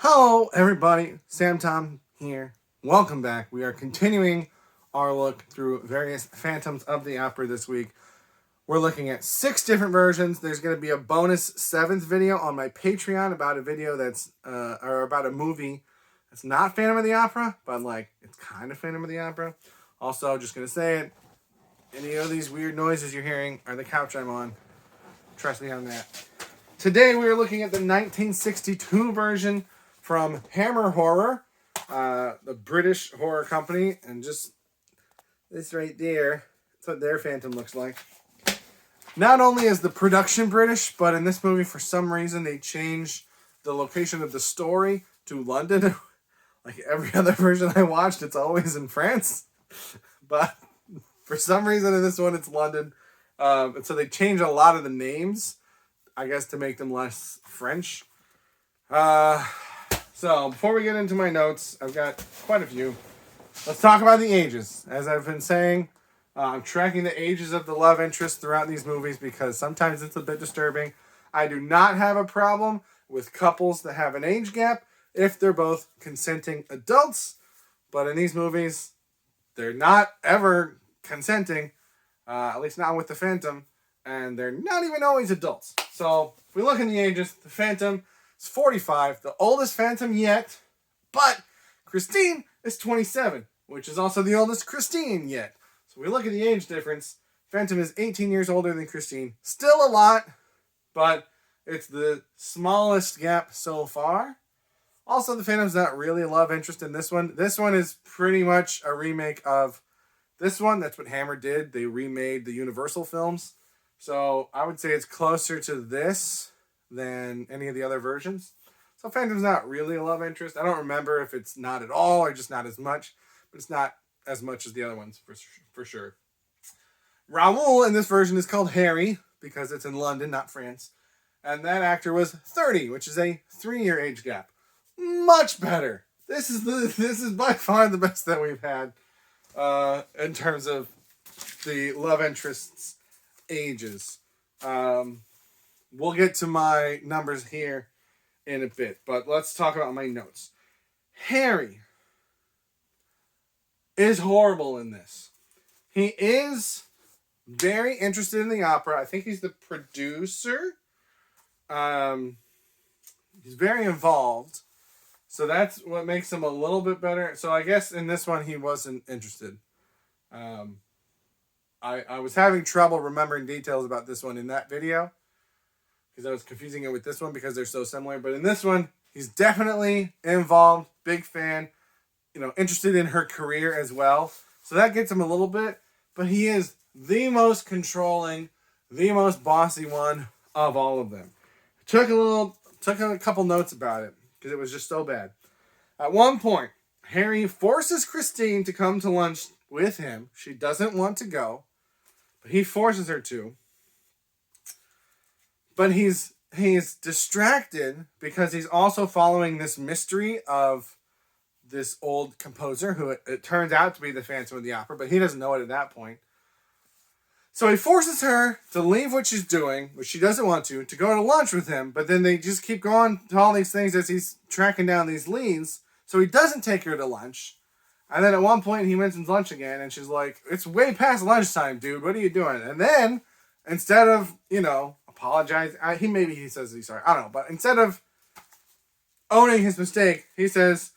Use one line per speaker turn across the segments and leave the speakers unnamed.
Hello, everybody. Sam Tom here. Welcome back. We are continuing our look through various Phantoms of the Opera this week. We're looking at 6 different versions. There's going to be a bonus 7th video on my Patreon about a video that's, or about a movie that's not Phantom of the Opera, but it's kind of Phantom of the Opera. Also, just going to say it, any of these weird noises you're hearing are the couch I'm on. Trust me on that. Today we are looking at the 1962 version from Hammer Horror, the British horror company, and just this right there, that's what their Phantom looks like. Not only is the production British, but in this movie, for some reason, they changed the location of the story to London. Like every other version I watched, it's always in France. But for some reason in this one, it's London. And so they changed a lot of the names, I guess, to make them less French. So before we get into my notes, I've got quite a few. Let's talk about the ages. As I've been saying, I'm tracking the ages of the love interest throughout these movies because sometimes it's a bit disturbing. I do not have a problem with couples that have an age gap if they're both consenting adults. But in these movies, they're not ever consenting, at least not with the Phantom, and they're not even always adults. So if we look in the ages, the Phantom is 45, the oldest Phantom yet, but Christine is 27, which is also the oldest Christine yet. So we look at the age difference. Phantom is 18 years older than Christine. Still a lot, but it's the smallest gap so far. Also, the Phantom's not really a love interest in this one. This one is pretty much a remake of this one. That's what Hammer did. They remade the Universal films. So I would say it's closer to this than any of the other versions. So Phantom's not really a love interest. I don't remember if it's not at all or just not as much. But it's not as much as the other ones, for sure. Raoul in this version is called Harry because it's in London, not France. And that actor was 30, which is a 3-year age gap. Much better. This is by far the best that we've had in terms of the love interests' ages. We'll get to my numbers here in a bit, but let's talk about my notes. Harry is horrible in this. He is very interested in the opera. I think he's the producer. He's very involved. So that's what makes him a little bit better. So I guess in this one he wasn't interested. I was having trouble remembering details about this one in that video because I was confusing it with this one because they're so similar. But in this one, he's definitely involved, big fan, interested in her career as well. So that gets him a little bit. But he is the most controlling, the most bossy one of all of them. Took a couple notes about it because it was just so bad. At one point, Harry forces Christine to come to lunch with him. She doesn't want to go, but he forces her to. But he's distracted because he's also following this mystery of this old composer who it turns out to be the Phantom of the Opera, but he doesn't know it at that point. So he forces her to leave what she's doing, which she doesn't want to go to lunch with him, but then they just keep going to all these things as he's tracking down these leads, so he doesn't take her to lunch. And then at one point he mentions lunch again, and she's like, it's way past lunchtime, dude, what are you doing? And then, instead of, apologize, he says he's sorry, I don't know, but instead of owning his mistake, he says,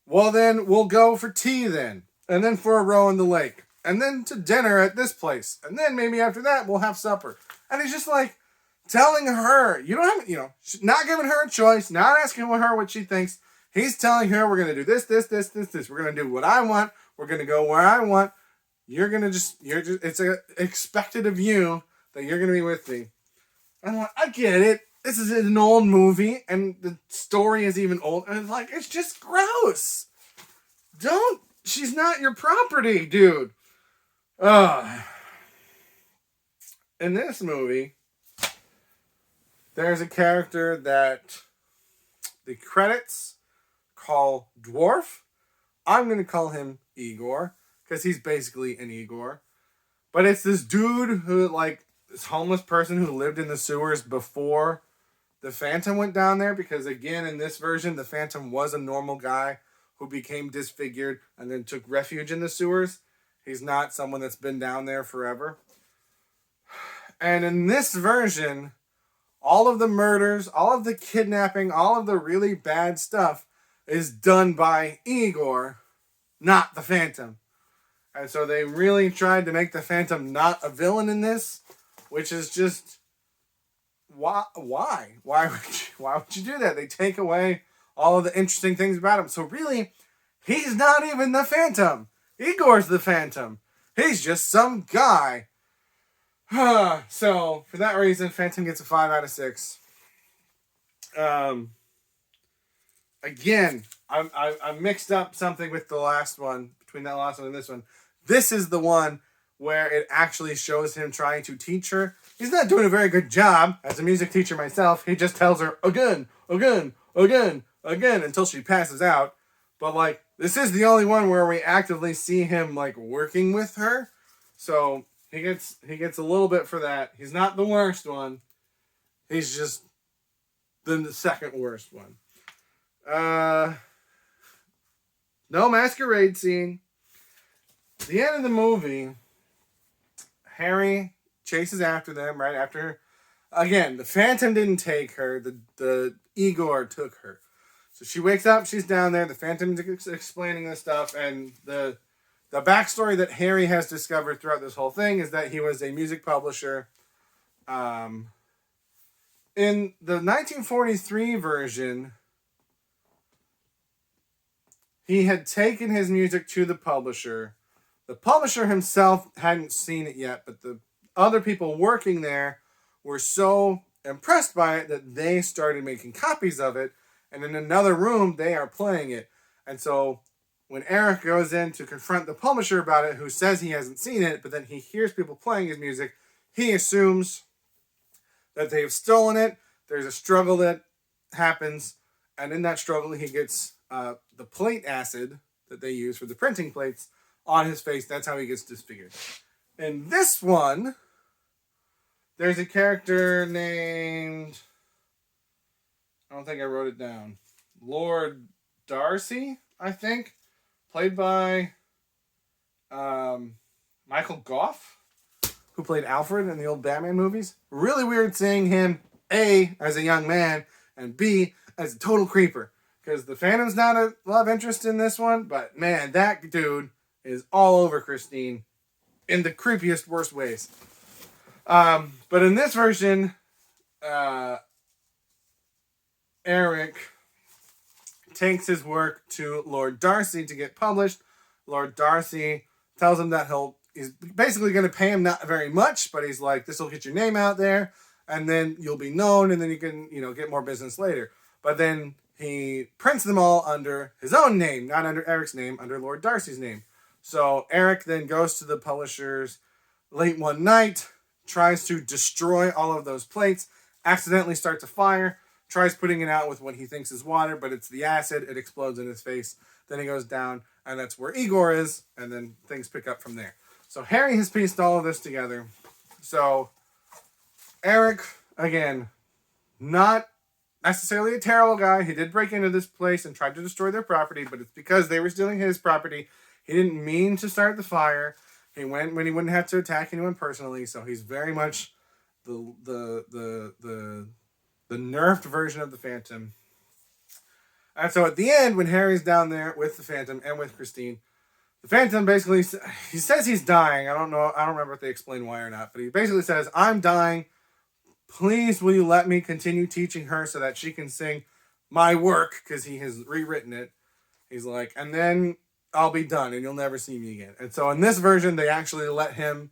well then, we'll go for tea then, and then for a row in the lake. And then to dinner at this place. And then maybe after that, we'll have supper. And he's just telling her, you don't have, not giving her a choice, not asking her what she thinks. He's telling her, we're going to do this. We're going to do what I want. We're going to go where I want. It's expected of you that you're going to be with me. And I get it. This is an old movie and the story is even old. And it's just gross. She's not your property, dude. In this movie, there's a character that the credits call Dwarf. I'm going to call him Igor, because he's basically an Igor. But it's this dude who, this homeless person who lived in the sewers before the Phantom went down there because, again, in this version, the Phantom was a normal guy who became disfigured and then took refuge in the sewers. He's not someone that's been down there forever. And in this version, all of the murders, all of the kidnapping, all of the really bad stuff is done by Igor, not the Phantom. And so they really tried to make the Phantom not a villain in this, which is just why would you do that? They take away all of the interesting things about him. So really, he's not even the Phantom. Igor's the Phantom. He's just some guy. So for that reason, Phantom gets a 5 out of 6. Again, I mixed up something with the last one, between that last one and this one. This is the one where it actually shows him trying to teach her. He's not doing a very good job as a music teacher myself. He just tells her again, until she passes out. But like, this is the only one where we actively see him like working with her. So he gets a little bit for that. He's not the worst one. He's just the second worst one. No masquerade scene. The end of the movie, Harry chases after them right after. Again, the Phantom didn't take her. The Igor took her. So she wakes up. She's down there. The Phantom's explaining this stuff, and the backstory that Harry has discovered throughout this whole thing is that he was a music publisher. In the 1943 version, he had taken his music to the publisher. The publisher himself hadn't seen it yet, but the other people working there were so impressed by it that they started making copies of it, and in another room, they are playing it. And so when Eric goes in to confront the publisher about it, who says he hasn't seen it, but then he hears people playing his music, he assumes that they've stolen it. There's a struggle that happens, and in that struggle, he gets the plate acid that they use for the printing plates on his face. That's how he gets disfigured. In this one, there's a character named, I don't think I wrote it down, Lord Darcy, I think, played by Michael Gough, who played Alfred in the old Batman movies. Really weird seeing him, A, as a young man, and B, as a total creeper. Because the Phantom's not a love interest in this one, but man, that dude is all over Christine in the creepiest, worst ways. But in this version, Eric takes his work to Lord Darcy to get published. Lord Darcy tells him that he's basically going to pay him not very much, but he's like, this will get your name out there, and then you'll be known, and then you can, get more business later. But then he prints them all under his own name, not under Eric's name, under Lord Darcy's name. So Eric then goes to the publishers late one night, tries to destroy all of those plates, accidentally starts a fire, tries putting it out with what he thinks is water, but it's the acid. It explodes in his face. Then he goes down, and that's where Igor is, and then things pick up from there. So Harry has pieced all of this together. So Eric, again, not necessarily a terrible guy. He did break into this place and tried to destroy their property, but it's because they were stealing his property. He didn't mean to start the fire. He went when he wouldn't have to attack anyone personally, so he's very much the nerfed version of the Phantom. And so at the end, when Harry's down there with the Phantom and with Christine, the Phantom basically, he says he's dying. I don't remember if they explain why or not, but he basically says, I'm dying. Please, will you let me continue teaching her so that she can sing my work, because he has rewritten it. He's like, and then I'll be done and you'll never see me again. And so in this version, they actually let him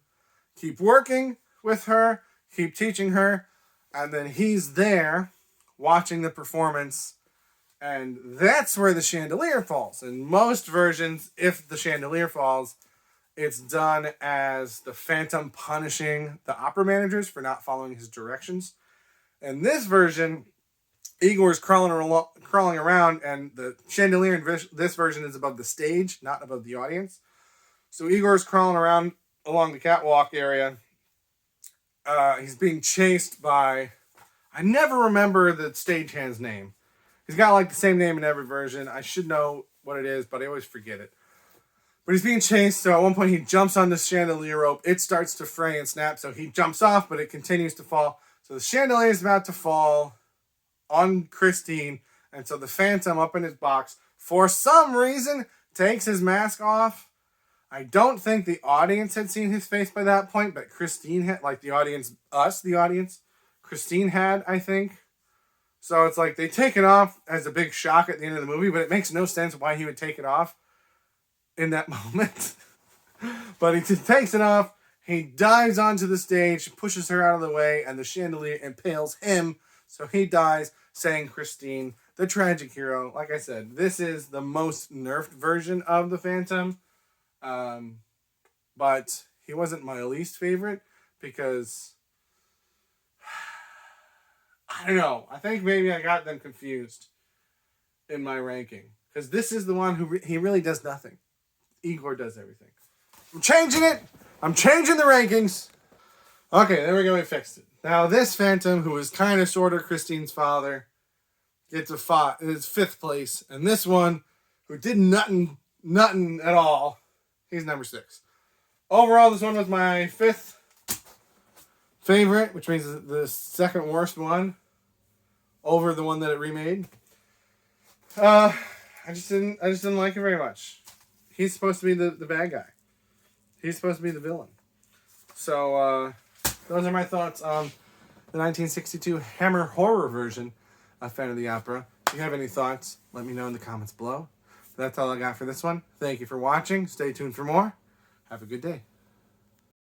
keep working with her, keep teaching her, and then he's there watching the performance, and that's where the chandelier falls. In most versions, if the chandelier falls, it's done as the Phantom punishing the opera managers for not following his directions. In this version, Igor's crawling around, and the chandelier in this version is above the stage, not above the audience. So Igor's crawling around along the catwalk area. He's being chased by, I never remember the stagehand's name. He's got like the same name in every version. I should know what it is, but I always forget it. But he's being chased, so at one point he jumps on the chandelier rope. It starts to fray and snap, so he jumps off, but it continues to fall. So the chandelier is about to fall on Christine, and so the Phantom up in his box, for some reason, takes his mask off. I don't think the audience had seen his face by that point, but Christine had, like the audience, Christine had, I think. So it's like they take it off as a big shock at the end of the movie, but it makes no sense why he would take it off in that moment. But he just takes it off. He dives onto the stage, pushes her out of the way, and the chandelier impales him. So he dies, saying Christine, the tragic hero. Like I said, this is the most nerfed version of the Phantom. But he wasn't my least favorite because I don't know. I think maybe I got them confused in my ranking because this is the one who he really does nothing. Igor does everything. I'm changing it. I'm changing the rankings. Okay, there we go. We fixed it. Now this Phantom, who is kind of sort of Christine's father, gets a 5th place, and this one, who did nothing at all, he's number 6. Overall, this one was my 5th favorite, which means the second worst one over the one that it remade. I just didn't like it very much. He's supposed to be the bad guy. He's supposed to be the villain. So those are my thoughts on the 1962 Hammer horror version of Phantom of the Opera. If you have any thoughts, let me know in the comments below. That's all I got for this one. Thank you for watching. Stay tuned for more. Have a good day.